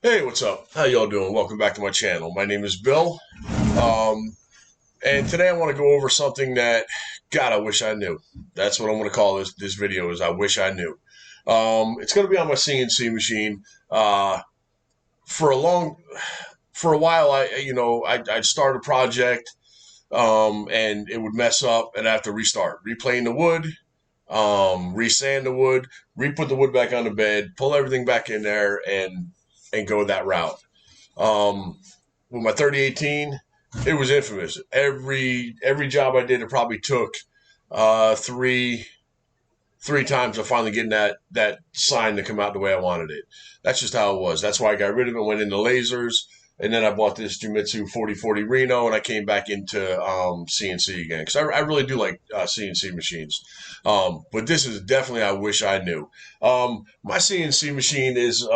Hey, what's up? How y'all doing? Welcome back to my channel. My name is Bill, um, and today I want to go over something that, God, I wish I knew. That's what I'm going to call this video. Is I wish I knew. It's going to be on my CNC machine. For a long, for a while, I'd start a project, and it would mess up, and I have to restart, replane the wood, resand the wood, re-put the wood back on the bed, pull everything back in there, and go that route. Um, with my 3018, it was infamous. Every job I did, it probably took three times to finally getting that sign to come out the way I wanted it. That's just how it was. That's why I got rid of it. Went into lasers, and then I bought this Famitsu 4040 Reno, and I came back into CNC again because I really do like CNC machines. But this is definitely I wish I knew. My CNC machine is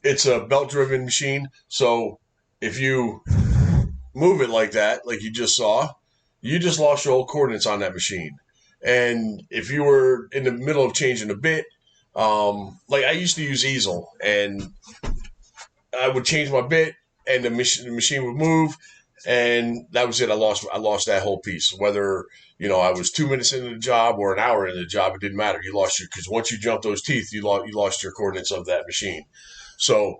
it's a belt driven machine. So if you move it like that, like you just saw, you just lost your old coordinates on that machine. And if you were in the middle of changing a bit, like I used to use easel, and I would change my bit, and the machine would move, and that was it. I lost that whole piece. Whether I was 2 minutes into the job or an hour into the job, it didn't matter. You lost your because once you jumped those teeth, you lost your coordinates of that machine. So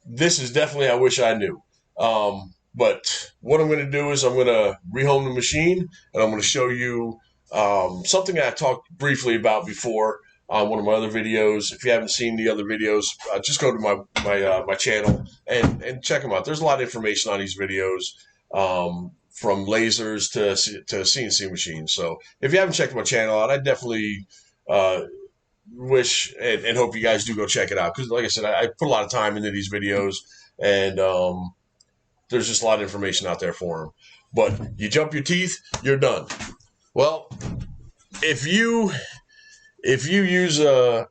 this is definitely I wish I knew. But what I'm going to do is I'm going to rehome the machine, and I'm going to show you something I talked briefly about before on one of my other videos. If you haven't seen the other videos, just go to my channel and check them out. There's a lot of information on these videos, from lasers to CNC machines. So if you haven't checked my channel out, I definitely wish and hope you guys do go check it out because, like I said, I put a lot of time into these videos, and there's just a lot of information out there for them. But you jump your teeth, you're done. Well, if you use a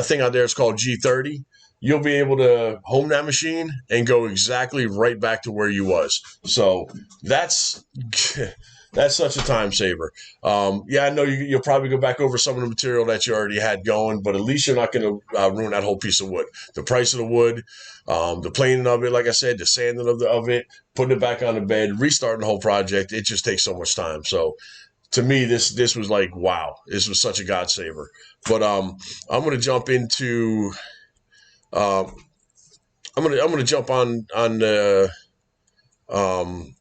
thing out there, it's called G30. You'll be able to home that machine and go exactly right back to where you was. So that's that's such a time saver. Yeah, I know you'll probably go back over some of the material that you already had going, but at least you're not going to ruin that whole piece of wood. The price of the wood, the planing of it, like I said, the sanding of it, putting it back on the bed, restarting the whole project. It just takes so much time. So to me, this was like, wow, this was such a God saver. But I'm gonna jump into um, I'm gonna jump on the on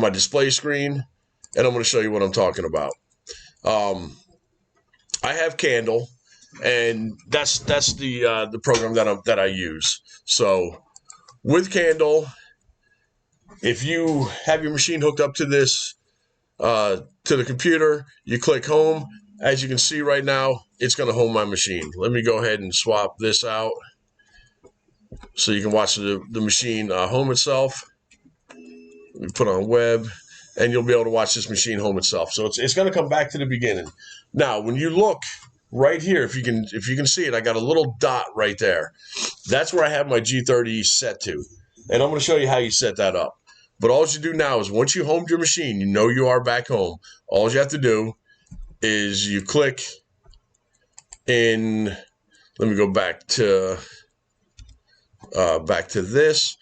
my display screen, and I'm gonna show you what I'm talking about. Um, I have Candle, and that's the program that I use. So with Candle, if you have your machine hooked up to this to the computer, you click home. As you can see right now, it's going to home my machine. Let me go ahead and swap this out so you can watch the machine home itself. Let me put on web, and you'll be able to watch this machine home itself. So it's going to come back to the beginning. Now, when you look right here, if you can see it, I got a little dot right there. That's where I have my G30 set to, and I'm going to show you how you set that up. But all you do now is once you homed your machine, you know you are back home. All you have to do is you click in. Let me go back to this.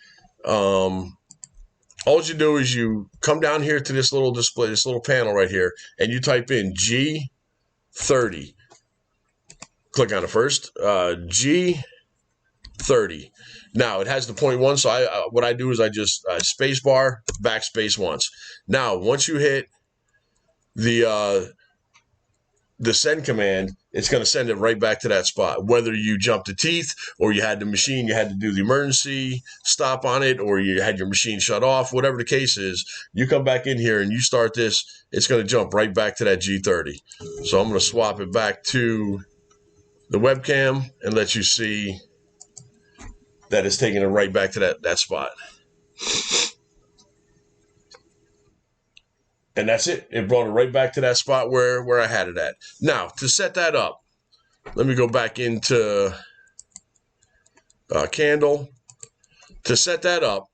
All you do is you come down here to this little display, this little panel right here, and you type in G30. Click on it first. G30. Now it has the 0.1, so what I do is I just space bar, backspace once. Now once you hit the send command, it's going to send it right back to that spot. Whether you jumped the teeth or you had the machine, you had to do the emergency stop on it, or you had your machine shut off, whatever the case is, you come back in here and you start this, it's going to jump right back to that G30. So I'm going to swap it back to the webcam and let you see that it's taking it right back to that spot. And that's it. It brought it right back to that spot where I had it at. Now, to set that up, let me go back into Candle. To set that up,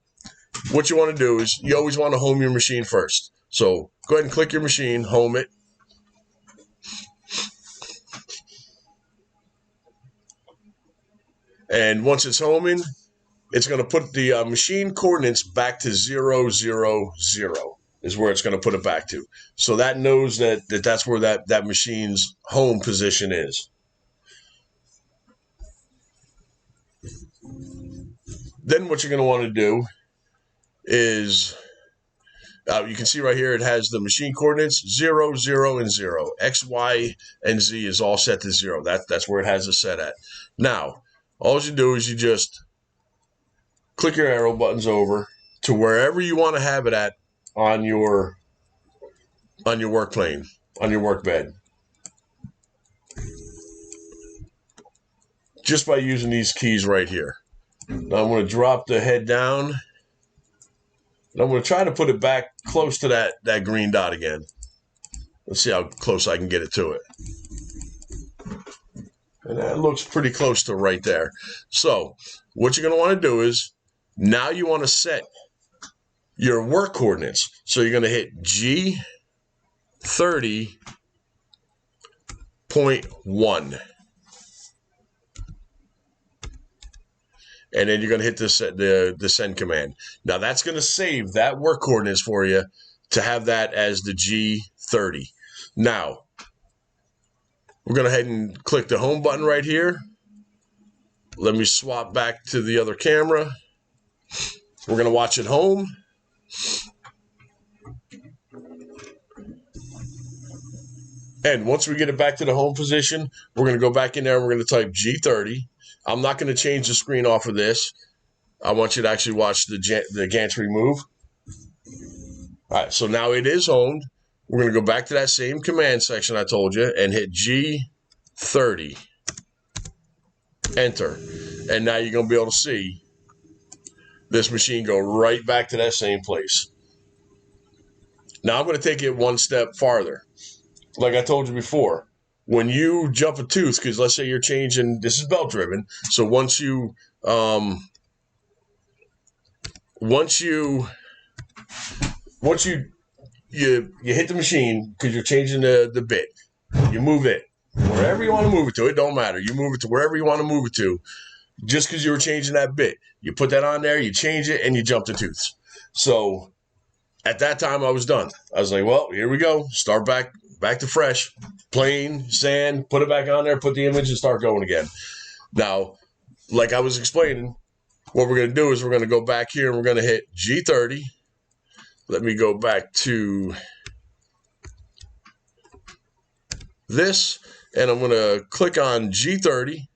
what you want to do is you always want to home your machine first. So go ahead and click your machine, home it. And once it's homing, it's going to put the machine coordinates back to 0, 0, 0 is where it's going to put it back to. So that knows that's where that machine's home position is. Then what you're going to want to do is, you can see right here, it has the machine coordinates 0, 0, and 0. X, Y, and Z is all set to 0. That's where it has it set at. Now, all you do is you just click your arrow buttons over to wherever you want to have it at on your work plane, on your work bed. Just by using these keys right here. Now I'm going to drop the head down, and I'm going to try to put it back close to that green dot again. Let's see how close I can get it to it. And that looks pretty close to right there. So what you're going to want to do is, now you want to set your work coordinates. So you're going to hit G30.1. And then you're going to hit the send command. Now that's going to save that work coordinates for you to have that as the G30. Now, we're going to head and click the home button right here. Let me swap back to the other camera. We're going to watch it home. And once we get it back to the home position, we're going to go back in there and we're going to type G30. I'm not going to change the screen off of this. I want you to actually watch the gantry move. All right, so now it is homed. We're going to go back to that same command section I told you and hit G30. Enter. And now you're going to be able to see this machine go right back to that same place. Now I'm going to take it one step farther. Like I told you before, when you jump a tooth, because let's say you're changing, this is belt driven, so once you hit the machine because you're changing the bit, you move it wherever you want to move it to. It don't matter. You move it to wherever you want to move it to. Just because you were changing that bit, you put that on there, you change it, and you jump the tooths. So at that time, I was done. I was like, well, here we go. Start back to fresh, plain, sand, put it back on there, put the image, and start going again. Now, like I was explaining, what we're going to do is we're going to go back here and we're going to hit G30. Let me go back to this, and I'm going to click on G30.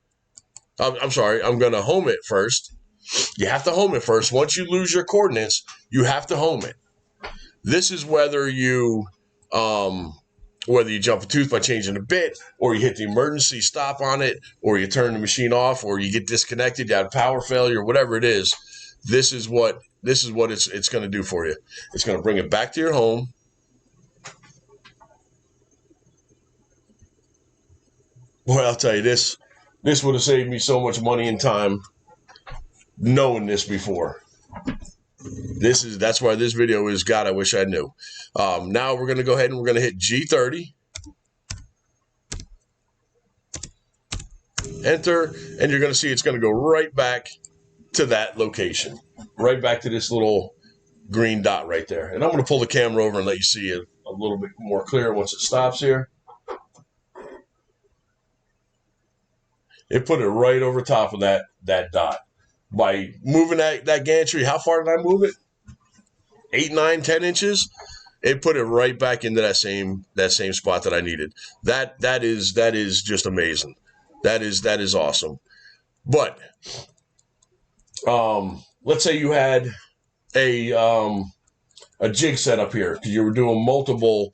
I'm sorry, I'm going to home it first. You have to home it first. Once you lose your coordinates, you have to home it. This is whether you jump a tooth by changing a bit, or you hit the emergency stop on it, or you turn the machine off, or you get disconnected, you have power failure, whatever it is. This is what it's going to do for you. It's going to bring it back to your home. Boy, I'll tell you this. This would have saved me so much money and time knowing this before. That's why this video is, God, I wish I knew. Now we're going to go ahead and we're going to hit G30. Enter, and you're going to see it's going to go right back to that location. Right back to this little green dot right there. And I'm going to pull the camera over and let you see it a little bit more clear once it stops here. It put it right over top of that dot. By moving that gantry, how far did I move it? 8, 9, 10 inches. It put it right back into that same spot that I needed. That is just amazing. That is awesome. But let's say you had a jig set up here because you were doing multiple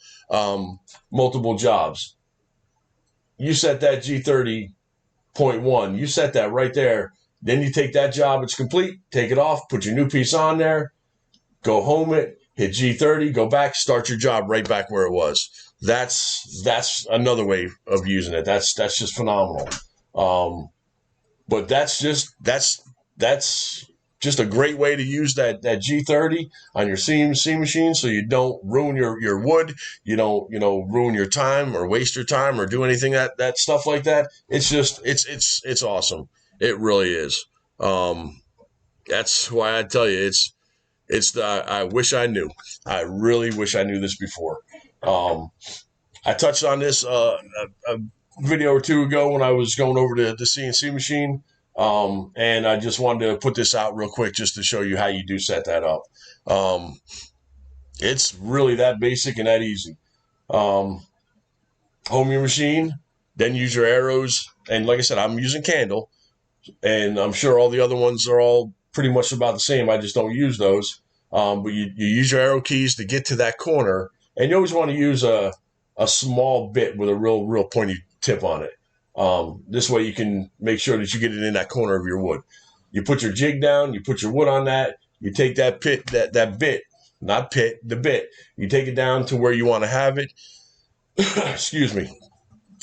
jobs. You set that G30.1. You set that right there. Then you take that job, it's complete, take it off, put your new piece on there, go home it, hit G30, go back, start your job right back where it was. That's another way of using it. That's just phenomenal. But that's just a great way to use that G30 on your CNC machine, so you don't ruin your wood, you don't ruin your time or waste your time or do anything that stuff like that. It's just it's awesome. It really is. That's why I tell you, I wish I knew. I really wish I knew this before. I touched on this a video or two ago when I was going over to the CNC machine. And I just wanted to put this out real quick just to show you how you do set that up. It's really that basic and that easy. Home your machine, then use your arrows. And like I said, I'm using Candle, and I'm sure all the other ones are all pretty much about the same. I just don't use those. But you use your arrow keys to get to that corner, and you always want to use a small bit with a real pointy tip on it. This way you can make sure that you get it in that corner of your wood. You put your jig down, you put your wood on that, you take that the bit, you take it down to where you want to have it. Excuse me.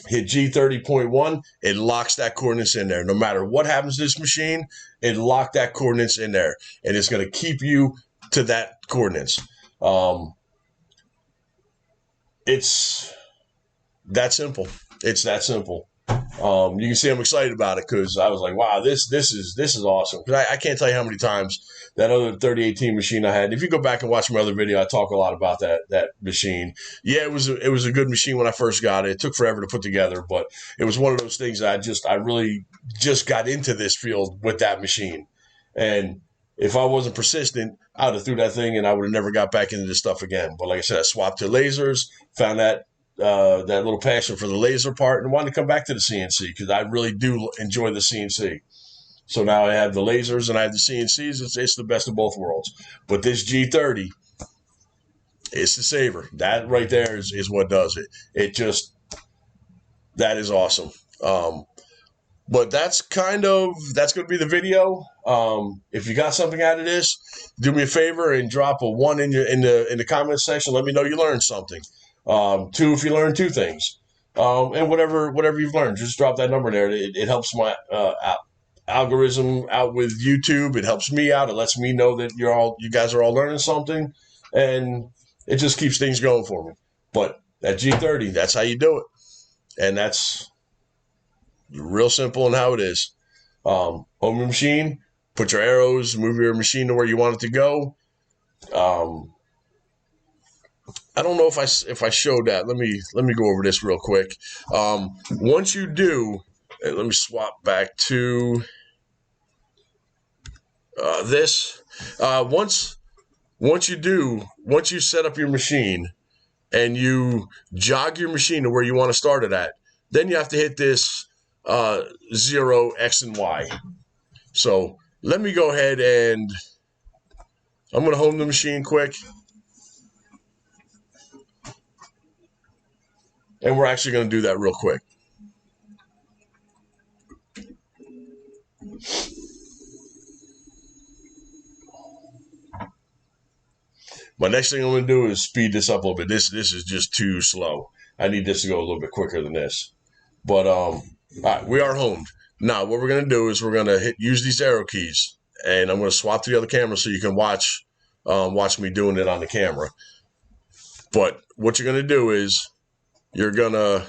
Hit G30.1, it locks that coordinates in there. No matter what happens to this machine, it locked that coordinates in there, and it's going to keep you to that coordinates. It's that simple. It's that simple. You can see I'm excited about it because I was like, wow, this is awesome. Because I can't tell you how many times that other 3018 machine I had. If you go back and watch my other video, I talk a lot about that machine. Yeah, it was a good machine when I first got it. It took forever to put together, but it was one of those things that I really just got into this field with that machine. And if I wasn't persistent, I would have threw that thing and I would have never got back into this stuff again. But like I said, I swapped to lasers, found that little passion for the laser part, and wanted to come back to the CNC because I really do enjoy the CNC. So now I have the lasers and I have the CNCs. It's the best of both worlds. But this G30, it's the saver. That right there is what does it. That is awesome. But that's going to be the video. If you got something out of this, do me a favor and drop a 1 in the comment section. Let me know you learned something. 2 if you learned 2 things. And whatever you've learned, just drop that number there. It helps my algorithm out with YouTube. It helps me out. It lets me know that you guys are all learning something, and it just keeps things going for me. But that G30, that's how you do it, and that's real simple in how it is. Home your machine, put your arrows, move your machine to where you want it to go. I don't know if I showed that. Let me go over this real quick. Once you do, let me swap back to this. Once you set up your machine and you jog your machine to where you want to start it at, then you have to hit this 0, X, and Y. So let me go ahead and I'm going to home the machine quick. And we're actually going to do that real quick. My next thing I'm going to do is speed this up a little bit. This is just too slow. I need this to go a little bit quicker than this. But all right, we are homed. Now what we're going to do is we're going to use these arrow keys, and I'm going to swap to the other camera so you can watch me doing it on the camera. But what you're going to do is you're going to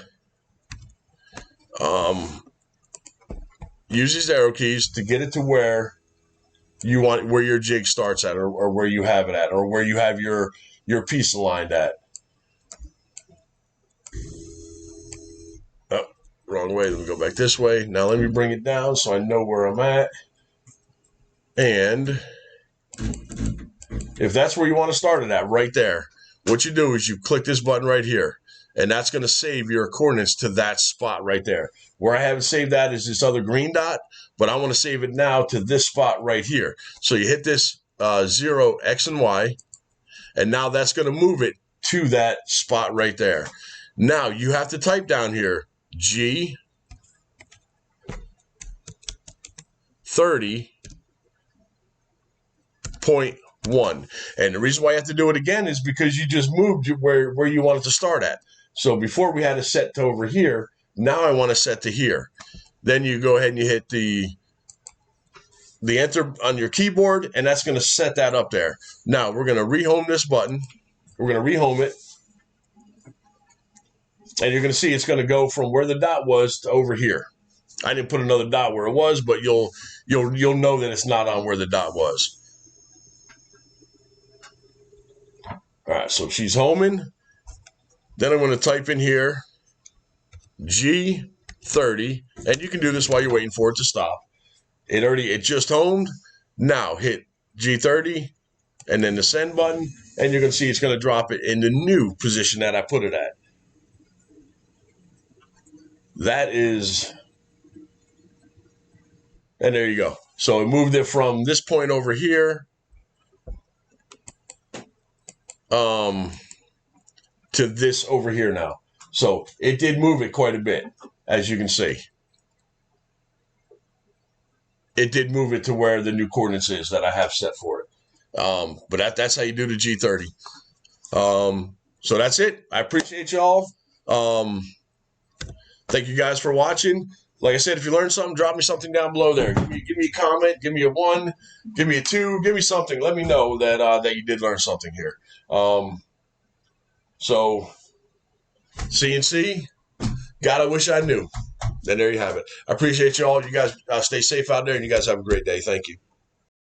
use these arrow keys to get it to where your jig starts at, or where you have it at, or where you have your piece aligned at. Oh, wrong way. Let me go back this way. Now let me bring it down so I know where I'm at. And if that's where you want to start it at, right there, what you do is you click this button right here, and that's going to save your coordinates to that spot right there. Where I haven't saved that is this other green dot, but I want to save it now to this spot right here. So you hit this 0, X, and Y, and now that's going to move it to that spot right there. Now you have to type down here G 30.1. And the reason why you have to do it again is because you just moved where you want it to start at. So before we had it set to over here, now I want to set to here. Then you go ahead and you hit the enter on your keyboard, and that's going to set that up there. Now we're going to rehome this button. We're going to rehome it. And you're going to see it's going to go from where the dot was to over here. I didn't put another dot where it was, but you'll know that it's not on where the dot was. All right, so she's homing. Then I'm going to type in here G30, and you can do this while you're waiting for it to stop. It just homed. Now hit G30 and then the send button, and you're going to see it's going to drop it in the new position that I put it at. That is, and there you go. So it moved it from this point over here to this over here now. So it did move it quite a bit, as you can see. It did move it to where the new coordinates is that I have set for it. But that's how you do the G30. So that's it. I appreciate y'all. Thank you guys for watching. Like I said, if you learned something, drop me something down below there. Give me a comment. Give me a 1. Give me a 2. Give me something. Let me know that that you did learn something here. So CNC, God, I wish I knew. And there you have it. I appreciate you all. You guys stay safe out there, and you guys have a great day. Thank you.